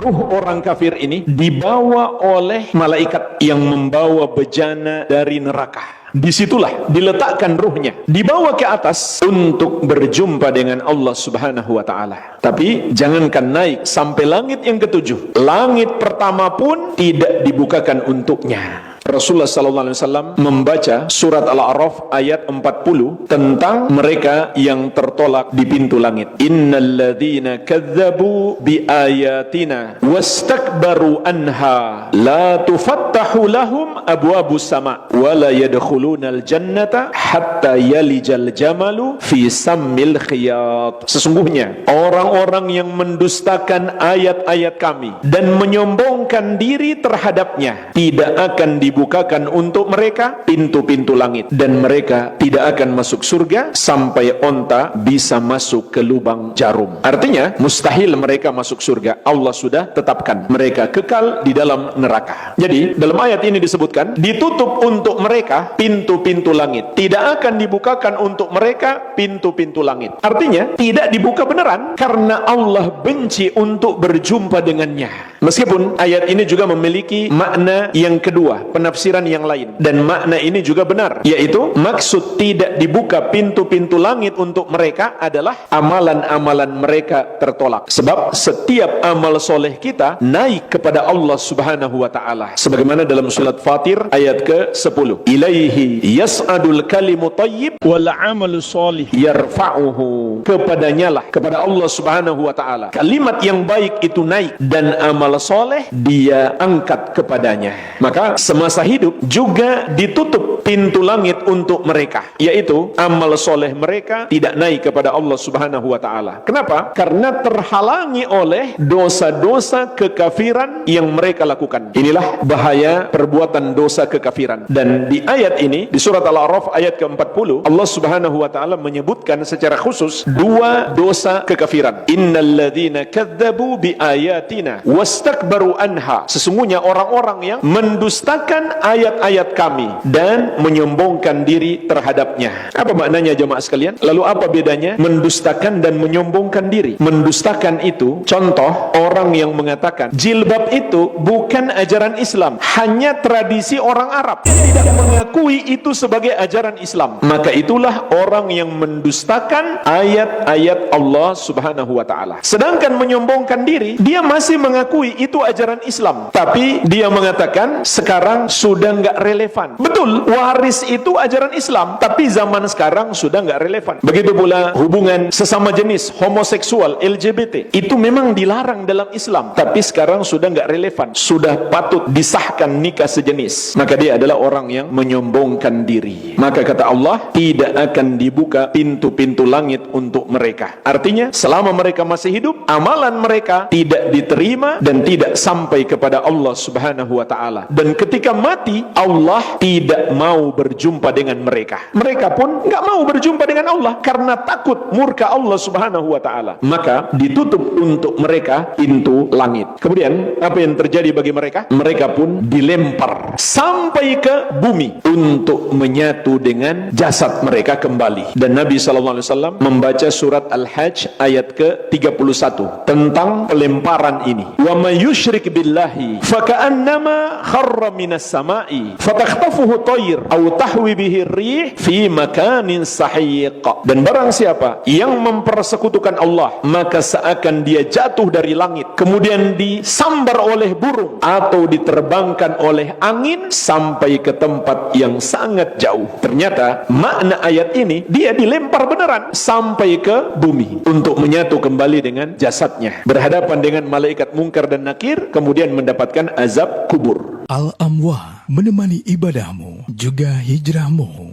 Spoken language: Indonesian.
ruh orang kafir ini dibawa oleh malaikat yang membawa bejana dari neraka. Disitulah diletakkan ruhnya, dibawa ke atas untuk berjumpa dengan Allah Subhanahu wa ta'ala. Tapi jangankan naik sampai langit yang ketujuh, langit pertama pun tidak dibukakan untuknya. Rasulullah SAW membaca surat Al-A'raf ayat 40 tentang mereka yang tertolak di pintu langit. Innalladzina kadzabu biayatina wastakbaru anha la tufattahu lahum abwabus sama wa la yadkhulunal jannata hatta yalijal jamalu fi sammil khiyat. Sesungguhnya orang-orang yang mendustakan ayat-ayat kami dan menyombongkan diri terhadapnya tidak akan dibukakan untuk mereka pintu-pintu langit, dan mereka tidak akan masuk surga sampai onta bisa masuk ke lubang jarum. Artinya mustahil mereka masuk surga. Allah sudah tetapkan mereka kekal di dalam neraka. Jadi dalam ayat ini disebutkan ditutup untuk mereka pintu-pintu langit, tidak akan dibukakan untuk mereka pintu-pintu langit. Artinya tidak dibuka beneran karena Allah benci untuk berjumpa dengannya. Meskipun ayat ini juga memiliki makna yang kedua, penafsiran yang lain, dan makna ini juga benar, yaitu maksud tidak dibuka pintu-pintu langit untuk mereka adalah amalan-amalan mereka tertolak. Sebab setiap amal soleh kita naik kepada Allah Subhanahu wa ta'ala, sebagaimana dalam surat Fatir ayat ke-10, ilaihi yas'adul kalimu tayyib wal amalu solih yarfa'uhu. Kepadanya lah, kepada Allah Subhanahu wa ta'ala, kalimat yang baik itu naik dan amal soleh dia angkat kepadanya. Maka semasa hidup juga ditutup pintu langit untuk mereka, yaitu amal soleh mereka tidak naik kepada Allah Subhanahu wa ta'ala. Kenapa? Karena terhalangi oleh dosa-dosa kekafiran yang mereka lakukan. Inilah bahaya perbuatan dosa kekafiran. Dan di ayat ini, di surat Al-A'raf ayat ke-40, Allah Subhanahu wa ta'ala menyebutkan secara khusus dua dosa kekafiran. Innalladzina kadzabu biayatina wastakbaru anha. Sesungguhnya orang-orang yang mendustakan ayat-ayat kami dan menyombongkan diri terhadapnya. Apa maknanya jemaah sekalian? Lalu apa bedanya mendustakan dan menyombongkan diri? Mendustakan itu, contoh orang yang mengatakan jilbab itu bukan ajaran Islam, hanya tradisi orang Arab, tidak mengakui itu sebagai ajaran Islam. Maka itulah orang yang mendustakan ayat-ayat Allah Subhanahu wa ta'ala. Sedangkan menyombongkan diri, dia masih mengakui itu ajaran Islam, tapi dia mengatakan sekarang sudah nggak relevan. Betul, waris itu ajaran Islam, tapi zaman sekarang sudah nggak relevan. Begitu pula hubungan sesama jenis, homoseksual, LGBT, itu memang dilarang dalam Islam, tapi sekarang sudah nggak relevan, sudah patut disahkan nikah sejenis. Maka dia adalah orang yang menyombongkan diri. Maka kata Allah, tidak akan dibuka pintu-pintu langit untuk mereka. Artinya selama mereka masih hidup, amalan mereka tidak diterima dan tidak sampai kepada Allah Subhanahu wa ta'ala. Dan ketika mati, Allah tidak mau berjumpa dengan mereka. Mereka pun nggak mau berjumpa dengan Allah karena takut murka Allah Subhanahu wa ta'ala. Maka ditutup untuk mereka pintu langit. Kemudian apa yang terjadi bagi mereka? Mereka pun dilempar sampai ke bumi untuk menyatu dengan jasad mereka kembali. Dan Nabi SAW membaca surat Al-Hajj ayat ke-31 tentang pelemparan ini. Wa may yusyrik billahi faka'annama kharra minas sama'i fatakhtafuhu tayr aw tahwi bihi rih fi makanin sahiq. Dan barang siapa yang mempersekutukan Allah, maka seakan dia jatuh dari langit kemudian disambar oleh burung atau diterbangkan oleh angin sampai ke tempat yang sangat jauh. Ternyata makna ayat ini, dia dilempar beneran sampai ke bumi untuk menyatu kembali dengan jasadnya, berhadapan dengan malaikat Munkar dan Nakir, kemudian mendapatkan azab kubur. Al-Amwah menemani ibadahmu juga hijrahmu.